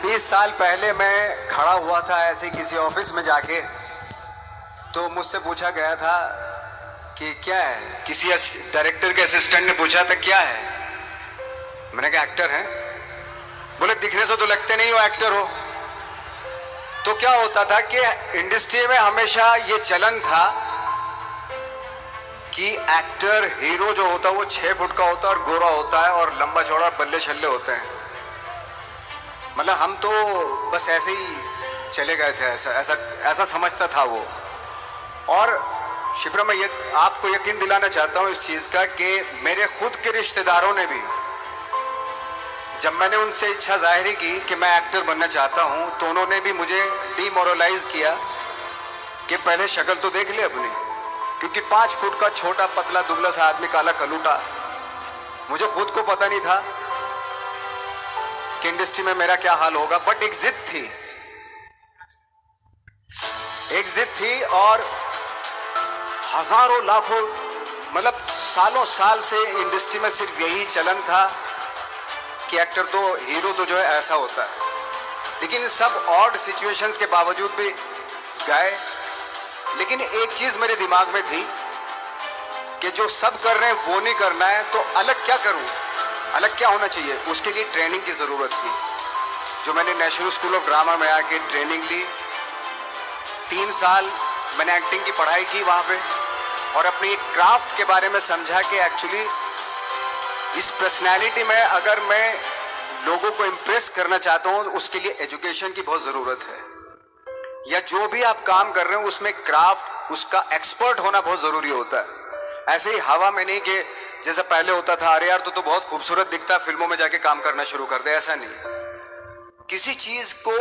20 साल पहले मैं खड़ा हुआ था ऐसे किसी ऑफिस में जाके, तो मुझसे पूछा गया था कि क्या है। किसी डायरेक्टर के असिस्टेंट ने पूछा था क्या है। मैंने कहा एक्टर है। बोले दिखने से तो लगते नहीं हो एक्टर हो। तो क्या होता था कि इंडस्ट्री में हमेशा ये चलन था कि एक्टर हीरो जो होता है वो 6 फुट का होता है और गोरा होता है और लंबा चौड़ा बल्ले छल्ले होते हैं। मतलब हम तो बस ऐसे ही चले गए थे, ऐसा ऐसा ऐसा समझता था वो। और शिप्रा, मैं ये आपको यकीन दिलाना चाहता हूँ इस चीज का कि मेरे खुद के रिश्तेदारों ने भी, जब मैंने उनसे इच्छा जाहिर की कि मैं एक्टर बनना चाहता हूं, तो उन्होंने भी मुझे डीमोरलाइज किया कि पहले शक्ल तो देख ले अपनी, क्योंकि 5 फुट का छोटा पतला दुबला सा आदमी, काला कलूटा। मुझे खुद को पता नहीं था कि इंडस्ट्री में मेरा क्या हाल होगा, बट एक जिद थी और हजारों लाखों, मतलब सालों साल से इंडस्ट्री में सिर्फ यही चलन था कि एक्टर तो, हीरो तो जो है ऐसा होता है। लेकिन सब ऑड सिचुएशंस के बावजूद भी गए। लेकिन एक चीज मेरे दिमाग में थी कि जो सब कर रहे हैं वो नहीं करना है, तो अलग क्या करूं, अलग क्या होना चाहिए। उसके लिए ट्रेनिंग की जरूरत थी, जो मैंने नेशनल स्कूल ऑफ ड्रामा में आके ट्रेनिंग ली। 3 साल मैंने एक्टिंग की पढ़ाई की वहां पे, और अपनी एक क्राफ्ट के बारे में समझा कि एक्चुअली इस पर्सनैलिटी में अगर मैं लोगों को इम्प्रेस करना चाहता हूं, उसके लिए एजुकेशन की बहुत जरूरत है। या जो भी आप काम कर रहे हो उसमें क्राफ्ट, उसका एक्सपर्ट होना बहुत जरूरी होता है। ऐसे ही हवा में नहीं कि जैसे पहले होता था, अरे यार तो बहुत खूबसूरत दिखता है, फिल्मों में जाके काम करना शुरू कर दे। ऐसा नहीं, किसी चीज को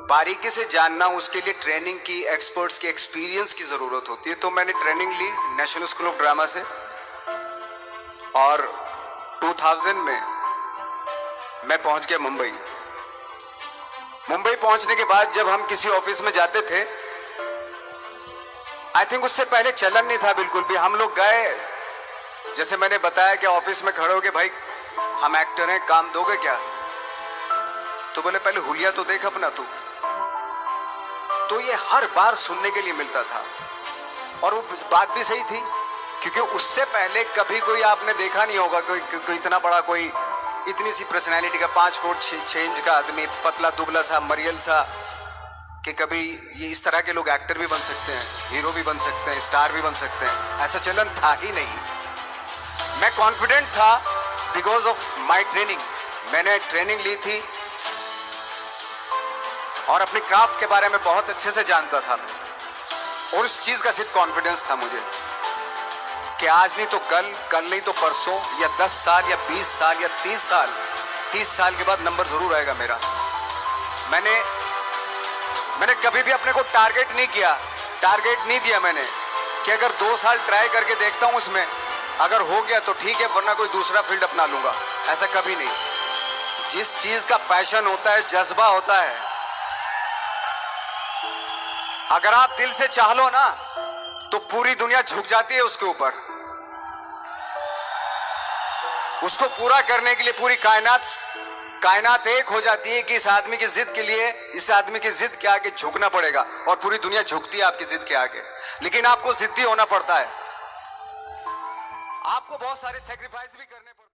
बारीकी से जानना, उसके लिए ट्रेनिंग की, एक्सपर्ट्स की, एक्सपीरियंस की जरूरत होती है। तो मैंने ट्रेनिंग ली नेशनल स्कूल ऑफ ड्रामा से, और 2000 में मैं पहुंच गया मुंबई। मुंबई पहुंचने के बाद जब हम किसी ऑफिस में जाते थे, आई थिंक उससे पहले चलन नहीं था बिल्कुल भी। हम लोग गए, जैसे मैंने बताया कि ऑफिस में खड़े हो के, भाई हम एक्टर हैं, काम दोगे क्या। तो बोले पहले हुलिया तो देख अपना तू। तो ये हर बार सुनने के लिए मिलता था, और वो बात भी सही थी, क्योंकि उससे पहले कभी कोई आपने देखा नहीं होगा कोई इतना बड़ा, कोई इतनी सी पर्सनैलिटी का 5 फुट 6 इंच का आदमी, पतला दुबला सा मरियल सा, कि कभी ये इस तरह के लोग एक्टर भी बन सकते हैं, हीरो भी बन सकते हैं, स्टार भी बन सकते हैं। ऐसा चलन था ही नहीं। मैं कॉन्फिडेंट था बिकॉज ऑफ माई ट्रेनिंग। मैंने ट्रेनिंग ली थी और अपनी क्राफ्ट के बारे में बहुत अच्छे से जानता था, और उस चीज का सिर्फ कॉन्फिडेंस था मुझे कि आज नहीं तो कल, कल नहीं तो परसों, या 10 साल या 20 साल या 30 साल के बाद नंबर जरूर आएगा मेरा। मैंने कभी भी अपने को टारगेट नहीं किया, टारगेट नहीं दिया मैंने कि अगर 2 साल ट्राई करके देखता हूं, उसमें अगर हो गया तो ठीक है, वरना कोई दूसरा फील्ड अपना लूंगा। ऐसा कभी नहीं। जिस चीज का पैशन होता है, जज्बा होता है, अगर आप दिल से चाह लो ना, तो पूरी दुनिया झुक जाती है उसके ऊपर। उसको पूरा करने के लिए पूरी कायनात एक हो जाती है कि इस आदमी की जिद के लिए, इस आदमी की जिद के आगे झुकना पड़ेगा, और पूरी दुनिया झुकती है आपकी जिद के आगे। लेकिन आपको जिद्दी होना पड़ता है, आपको बहुत सारे सेक्रीफाइस भी करने पड़ते हैं।